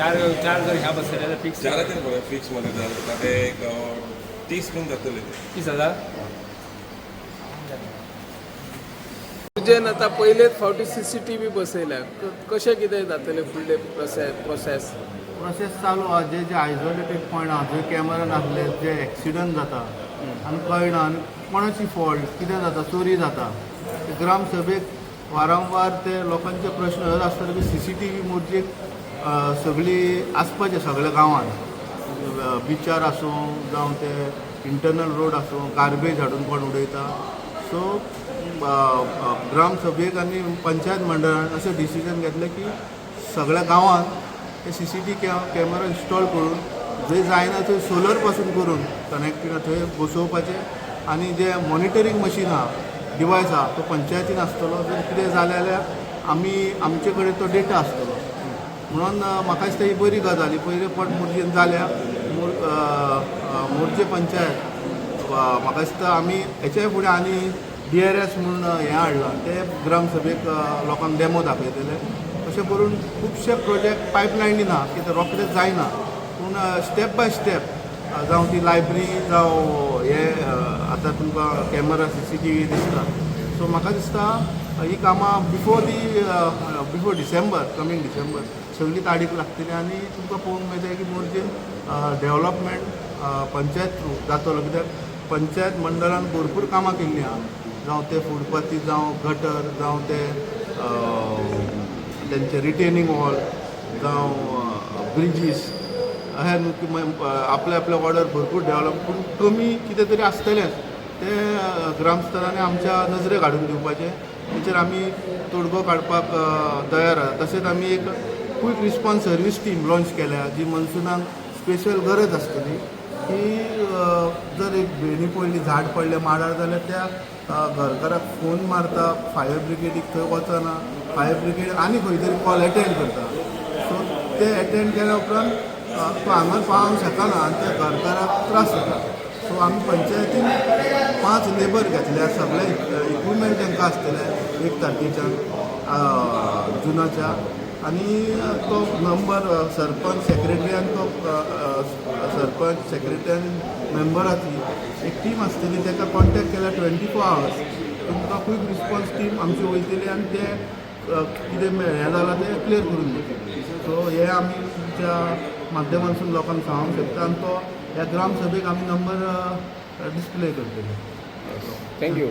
चार चार जर ह्या बसले जाल्यार फिक्स चाराचेर पळय फिक्स मध्ये जाता ते एक 30 बीन जातले ते 30,000. तुजेन आतां पयलेच फावटी CCTV बसयल्या कशें कितें जातलें फुडले प्रोसेस चालू आहा जे आयसोलेटेड पॉयंट आहा थंय कॅमेरा नासले जे एक्सिडंट जाता आनी कळना आनी कोणाची फॉल्ट कितें जाता चोरी जाता ग्रामसभेक वारंवार ते लोकांचे प्रश्न हे आसतले की CCTV मोडचेक सगळी आसपाचे सगळ्या गांवांत बिचार आसूं जावं ते इंटरनल रोड आसूं गार्बेज हाडून कोण उडयता सो ग्रामसभेक आनी पंचायत मंडळान अशें डिसिजन घेतलें की सगळ्या गांवांत ते CCTV कॅमेरा इन्स्टॉल करून जंय जायना थंय सोलर पासून करून कनेक्टिंग थंय बसोवपाचें आनी जे मॉनिटरींग मशीन आहा डिवायस आहा तो पंचायतीन आसतलो जर कितें जालें जाल्यार आमी आमचे कडेन तो डेटा आसतलो म्हणून म्हाका दिसता ही बरी गजाल ही पयले फावट मोरजेन जाल्या मोरजे पंचायत म्हाका दिसता आमी हेच्याय फुडें आनी DRS म्हणून हें हाडलां ते ग्रामसभेक लोकांक डेमो दाखयतले अशें करून खुबशे प्रोजेक्ट पायपलायनीन आहा कितें रोखडेंच जायना पूण स्टेप बाय स्टेप जावं ती लायब्ररी जावं हे आतां तुमकां कॅमेरा CCTV दिसता सो म्हाका दिसता ही कामां बिफोर डिसेंबर कमींग डिसेंबर सगळी तारीख लागतली आनी तुमकां पळोवंक मेळटलें की मोरजेन डेवलपमेंट पंचायत थ्रू जातलो कित्याक पंचायत मंडळान भरपूर कामां केल्लीं आहा जावं ते फुटपाथी जावं गटर जावं ते तेंचे रिटेनिंग वॉल जावं ब्रिजीस हे आपले आपले ऑर्डर भरपूर डेवलप पूण कमी कितें तरी आसतलेंच ते ग्रामस्थरांनी आमच्या नजरेक हाडून दिवपाचें तेचेर आमी तोडगो काडपाक तयार आहा तशेंच आमी एक quick response service team launch केल्या जी मनसुनाक स्पेशल गरज आसतली की जर एक भेणी पडली झाड पडलें माडार जाल्यार त्या घरकाराक फोन मारता फायर ब्रिगेडीक थंय वचना फायर ब्रिगेड आनी खंय तरी कॉल एटेंड करता सो ते एटेंड केल्या उपरांत तो हांगा पावंक शकना आनी त्या घरकाराक त्रास जाता सो आमी पंचायतीन 5 लेबर घेतल्या सगळे इक्विपमेंट तांकां आसतले 1 तारखेच्यान जुनाच्या आनी तो नंबर सरपंच सेक्रेटरीयान तो सरपंच सेक्रेटरीयान मेंबराची एक टीम आसतली ताका कॉन्टेक्ट केल्यार 24 आवर्स तुमकां क्वीक रिस्पॉन्स टीम आमची वयतली आनी ते कितें हें जालां तें क्लियर करून दितले सो हे आमी तुमच्या माध्यमांतसून लोकांक सांगूंक शकता आनी तो ह्या ग्रामसभेक आमी नंबर डिस्प्ले करतले थँक्यू